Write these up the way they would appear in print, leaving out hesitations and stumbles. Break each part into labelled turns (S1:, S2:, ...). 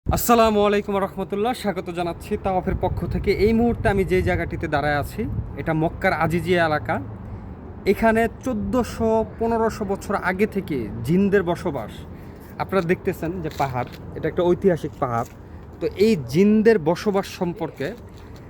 S1: আসসালামু আলাইকুম রহমতুল্লাহ, স্বাগত জানাচ্ছি তাওয়াফের পক্ষ থেকে। এই মুহূর্তে আমি যেই জায়গাটিতে দাঁড়ায় আছি এটা মক্কার আজিজিয়া এলাকা। এখানে 1400-1500 বছর আগে থেকে জিনদের বসবাস। আপনারা দেখতেছেন যে পাহাড়, এটা একটা ঐতিহাসিক পাহাড়। তো এই জিনদের বসবাস সম্পর্কে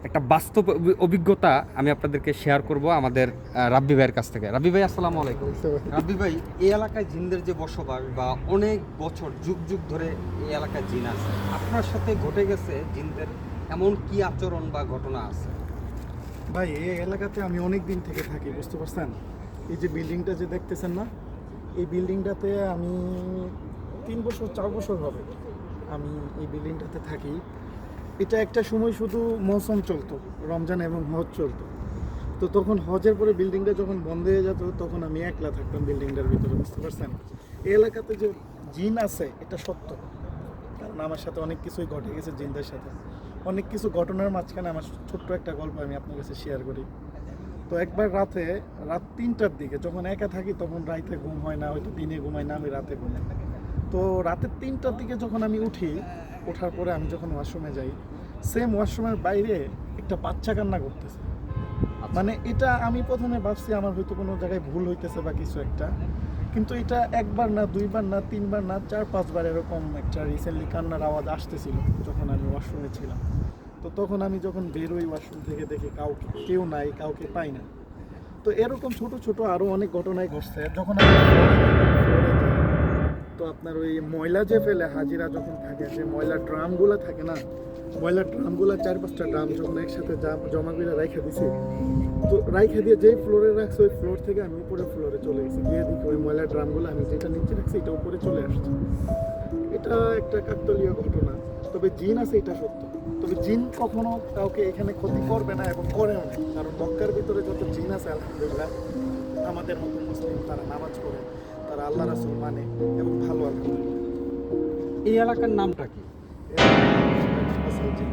S1: একটা বাস্তব অভিজ্ঞতা আমি আপনাদেরকে শেয়ার করব আমাদের রাব্বি ভাইয়ের কাছ থেকে। রাব্বি ভাই, আসসালামু আলাইকুম। রাব্বি ভাই, এই এলাকায় জিনদের যে বসবাস বা অনেক বছর যুগ যুগ ধরে এই এলাকায় জিন আছে, আপনার সাথে ঘটে গেছে জিনদের এমন কি আচরণ বা ঘটনা আছে?
S2: ভাই, এই এলাকাতে আমি অনেক দিন থেকে থাকি, বুঝতে পারছেন? এই যে বিল্ডিংটা যে দেখতেছেন না, এই বিল্ডিংটাতে আমি 3 বছর 4 বছর হবে আমি এই বিল্ডিংটাতে থাকি। এটা একটা সময় শুধু মৌসুম চলতো, রমজান এবং হজ চলতো। তো তখন হজের পরে বিল্ডিংটা যখন বন্ধ হয়ে যেত তখন আমি একলা থাকতাম বিল্ডিংটার ভিতরে, বুঝতে পারছেন? এই এলাকাতে যে জিন আছে এটা সত্য, কারণ আমার সাথে অনেক কিছুই ঘটে গেছে জিনদের সাথে। অনেক কিছু ঘটনার মাঝখানে আমার ছোট্ট একটা গল্প আমি আপনার কাছে শেয়ার করি। তো একবার রাত 3টার দিকে যখন একা থাকি তখন রাতে ঘুম হয় না, হয়তো দিনে ঘুমাই না, আমি রাতে ঘুমাই। তো রাতের 3টার দিকে যখন আমি উঠি, ওঠার পরে আমি যখন ওয়াশরুমে যাই, সেম ওয়াশরুমের বাইরে একটা বাচ্চা কান্না করতেছে। মানে এটা আমি প্রথমে ভাবছি আমার হয়তো কোনো জায়গায় ভুল হইতেছে বা কিছু একটা, কিন্তু এটা একবার না, দুইবার না, তিনবার না, 4-5বার এরকম একটা রিসেন্টলি কান্নার আওয়াজ আসতেছিল যখন আমি ওয়াশরুমে ছিলাম। তো তখন আমি যখন বেরোই ওয়াশরুম থেকে দেখি কেউ নাই, কাউকে পাই না। তো এরকম ছোট ছোট আরও অনেক ঘটনাই ঘটছে। যখন আমি ফ্লোরে যাই, তো আপনার ওই ময়লা যে ফেলে হাজিরা যখন থাকে, যে ময়লার ড্রামগুলো থাকে না, ময়লার ড্রামগুলো 4-5টা ড্রাম যখন একসাথে জমা করে রাইখা দিছি, তো রাইখা দিয়ে যেই ফ্লোরে রাখছে ওই ফ্লোর থেকে আমি উপরে ফ্লোরে চলে গেছি, গিয়ে দেখি ওই ময়লার ড্রামগুলো আমি যেটা নিচে রাখছি এটা উপরে চলে আসছে। এটা একটা কাকতালীয় ঘটনা। তবে জিন আছে এটা সত্য। তবে জিন কখনো কাউকে এখানে ক্ষতি করবে না এবং করেও না, কারণ মক্কার ভিতরে যত জিন আছে আলহামদুলিল্লাহ আমাদের মতো মুসলিম, তারা নামাজ পড়ে, তারা আল্লাহ রাসূল মানে এবং ভালো আলহামদুলিল্লাহ।
S1: এই এলাকার নামটা কি?
S2: মাহবাসাল জিন।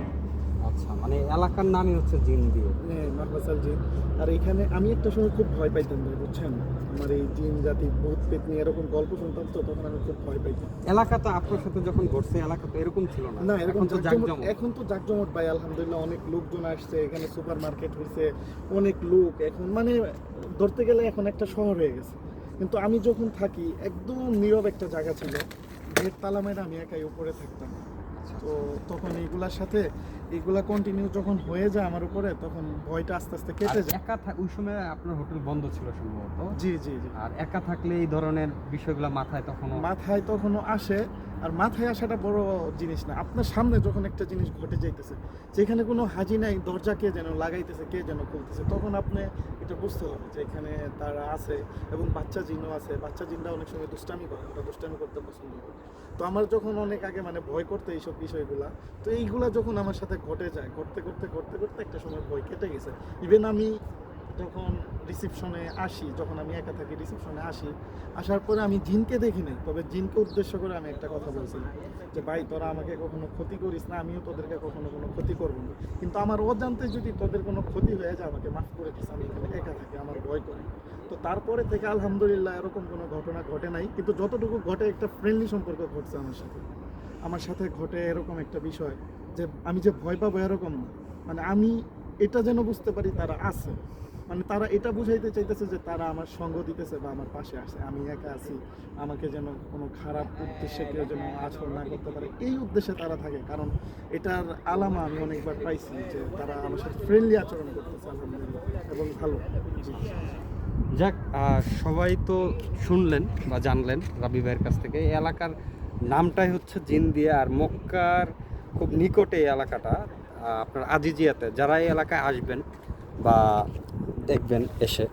S1: আচ্ছা, মানে এলাকার নামই হচ্ছে জিন দিয়ে।
S2: হ্যাঁ, মাহবাসাল জিন। আর এখানে আমি একটা সময় খুব ভয় পাইতাম ভাই, বুঝছেন? আমার এই জিন জাতি ভূত পেতনি এরকম গল্প শুনতাম, তো তখন আমি খুব ভয় পাইতাম।
S1: এলাকাটা আপনার সাথে যখন ঘটছে এলাকা তো এরকম ছিল না।
S2: না, এরকম
S1: তো জাঁকজমক।
S2: এখন তো জাঁকজমট ভাই, আলহামদুলিল্লাহ অনেক লোকজন আসছে, এখানে সুপার মার্কেট হয়েছে, অনেক লোক এখন, মানে ধরতে গেলে এখন একটা শহর হয়ে গেছে। কিন্তু আমি যখন থাকি একদম নীরব একটা জায়গা ছিল, গেট তালা মেরে আমি একাই উপরে থাকতাম। তো তখন এইগুলার সাথে এইগুলা কন্টিনিউ যখন হয়ে যায় আমার উপরে, তখন ভয়টা আস্তে আস্তে কেটে যায়।
S1: ওই সময় আপনার হোটেল বন্ধ ছিল সম্ভবত।
S2: জি জি জি।
S1: আর একা থাকলে এই ধরনের বিষয়গুলো
S2: মাথায় তখনও আসে। আর মাথায় আসাটা বড় জিনিস না, আপনার সামনে যখন একটা জিনিস ঘটে যাইতেছে, যেখানে কোনো হাজি নাই, দরজা কে যেন লাগাইতেছে, কে যেন খুলতেছে, তখন আপনি এটা বুঝতে হবে যে এখানে তারা আছে এবং বাচ্চা জিনও আছে। বাচ্চা জিনরা অনেক সময় দুষ্টামি করে, ওটা দুষ্টামি করতে পছন্দ করে। তো আমার যখন অনেক আগে মানে ভয় করতে এইসব বিষয়গুলা, তো এইগুলা যখন আমার সাথে ঘটে যায়, ঘটতে করতে করতে করতে একটা সময় ভয় কেটে গেছে। ইভেন আমি যখন রিসিপশনে আসি, যখন আমি একা থাকি রিসিপশনে আসি, আসার পরে আমি জিনকে দেখি নাই, তবে জিনকে উদ্দেশ্য করে আমি একটা কথা বলছিলাম যে ভাই, তোরা আমাকে কখনো ক্ষতি করিস না, আমিও তোদেরকে কখনো কোনো ক্ষতি করবো না, কিন্তু আমার অজান্তে যদি তোদের কোনো ক্ষতি হয়ে যায় আমাকে মাফ করে দিস, আমি এখানে একা থাকি, আমার ভয় করে। তো তারপরে থেকে আলহামদুলিল্লাহ এরকম কোনো ঘটনা ঘটে নাই, কিন্তু যতটুকু ঘটে একটা ফ্রেন্ডলি সম্পর্ক ঘটছে আমার সাথে ঘটে এরকম একটা বিষয় যে আমি যে ভয় পাবো এরকম না, মানে আমি এটা যেন বুঝতে পারি তারা আছে, মানে তারা এটা বুঝাইতে চাইতেছে যে তারা আমার সঙ্গ দিতেছে বা আমার পাশে আসে, আমি একা আছি, আমাকে যেন কোনো খারাপ উদ্দেশ্যে কেউ যেন আচরণ না করতে পারে, এই উদ্দেশ্যে তারা থাকে। কারণ এটার আলামা আমি অনেকবার পাইছি যে তারা আমার সাথে ফ্রেন্ডলি আচরণ করতেছে আলহামদুলিল্লাহ এবং ভালো। জি।
S1: যাক, সবাই তো শুনলেন বা জানলেন রাবি ভাইয়ের কাছ থেকে। এই এলাকার নামটাই হচ্ছে জিন দিয়ে। আর মক্কার খুব নিকটে এই এলাকাটা। আপনার আজিজিয়াতে যারা এই এলাকায় আসবেন বা দেখবেন, এসে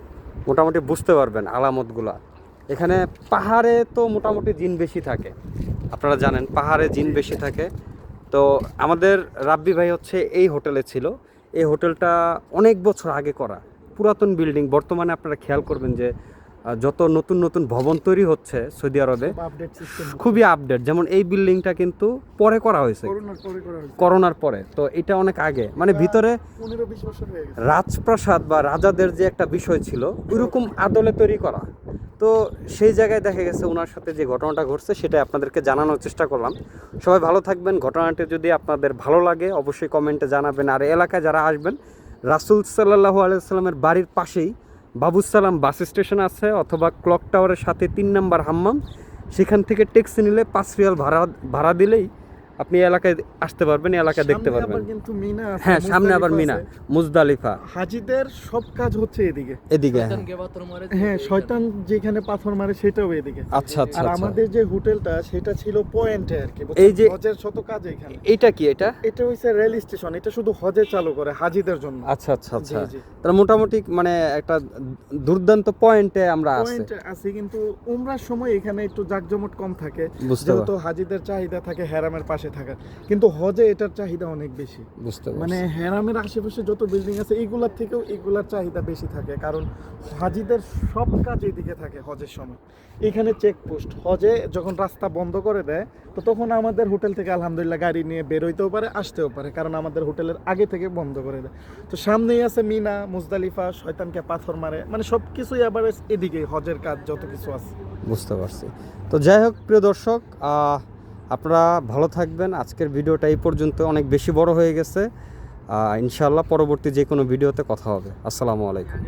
S1: মোটামুটি বুঝতে পারবেন আলামতগুলা। এখানে পাহাড়ে তো মোটামুটি জিন বেশি থাকে, আপনারা জানেন পাহাড়ে জিন বেশি থাকে। তো আমাদের রাব্বি ভাই হচ্ছে এই হোটেলে ছিল। এই হোটেলটা অনেক বছর আগে করা, পুরাতন বিল্ডিং। বর্তমানে আপনারা খেয়াল করবেন যে যত নতুন নতুন ভবন তৈরি হচ্ছে সৌদি আরবে
S2: আপডেট সিস্টেম
S1: খুবই আপডেট। যেমন এই বিল্ডিংটা কিন্তু পরে করা হয়েছে,
S2: করোনার পরে করা হয়েছে।
S1: করোনার পরে, তো এটা অনেক আগে, মানে ভিতরে
S2: 15-20 বছর হয়ে গেছে।
S1: রাজপ্রাসাদ বা রাজাদের যে একটা বিষয় ছিল ওইরকম আদলে তৈরি করা। তো সেই জায়গায় দেখা গেছে ওনার সাথে যে ঘটনাটা ঘটছে সেটা আপনাদেরকে জানানোর চেষ্টা করলাম। সবাই ভালো থাকবেন। ঘটনাটি যদি আপনাদের ভালো লাগে অবশ্যই কমেন্টে জানাবেন। আর এলাকায় যারা আসবেন, রাসূল সাল্লাল্লাহু আলাইহি সাল্লামের বাড়ির পাশেই বাবুসালাম বাস স্টেশন আছে, অথবা ক্লক টাওয়ারের সাথে 3 নম্বর হাম্মাম, সেখান থেকে ট্যাক্সি নিলে 5 রিয়াল ভাড়া দিলেই আপনি এলাকায় আসতে পারবেন, এলাকা দেখতে
S2: সামনে
S1: পারবেন।
S2: আবার কিন্তু মিনা আছে,
S1: হ্যাঁ, সামনে আবার
S2: মুজদালিফা
S1: মিনা,
S2: আছে।
S1: মুজদালিফা
S2: হাজিদের সব কাজ হচ্ছে এদিকে।
S1: এদিকে। হ্যাঁ
S2: হ্যাঁ, শয়তান যেখানে পাথর মারে সেটাও এদিকে।
S1: আচ্ছা আচ্ছা
S2: আর
S1: আচ্ছা।
S2: আমাদের যে হোটেলটা সেটা ছিল পয়েন্টে আর কি।
S1: এই যে-
S2: হজের শত কাজ এখানে।
S1: এইটা কি এটা?
S2: এটা হইছে রেল স্টেশন, এটা শুধু হজে চালু করে হাজিদের জন্য।
S1: আচ্ছা আচ্ছা আচ্ছা।
S2: জি, জি।
S1: তাহলে মোটামুটি মানে একটা দুর্দান্ত পয়েন্টে আমরা আছি।
S2: পয়েন্ট আছে, কিন্তু উমরার সময় এখানে একটু জাকজমট কম থাকে,
S1: বুঝতে
S2: যেহেতু হাজিদের চাহিদা থাকে হেরামের পাশে থাকার। কিন্তু হজে এটার চাহিদা অনেক বেশি।
S1: বুঝতে
S2: মানে
S1: পারছি।
S2: হেরামের আশেপাশে যত বিল্ডিং আছে এইগুলার থেকেও এগুলার চাহিদা বেশি থাকে, কারণ হাজিদের সব কাজ এদিকে থাকে হজের সময়। এখানে চেকপোস্ট, হজে যখন রাস্তা বন্ধ করে দেয় তো তখন আমাদের হোটেল থেকে আলহামদুলিল্লাহ গাড়ি নিয়ে বেরোইতেও পারে, আসতেও পারে, কারণ আমাদের হোটেলের আগে থেকে বন্ধ করে দেয়। তো সামনেই আছে মিনা, মুজদালিফা, শয়তানকে পাথর মারে, মানে সব কিছুই আবার এদিকে হজের কাজ যত কিছু আছে।
S1: বুঝতে পারছি। তো যাই হোক প্রিয় দর্শক, আপনারা ভালো থাকবেন। আজকের ভিডিওটা এই পর্যন্ত, অনেক বেশি বড় হয়ে গেছে। ইনশাআল্লাহ পরবর্তী যে কোনো ভিডিওতে কথা হবে। আসসালামু আলাইকুম।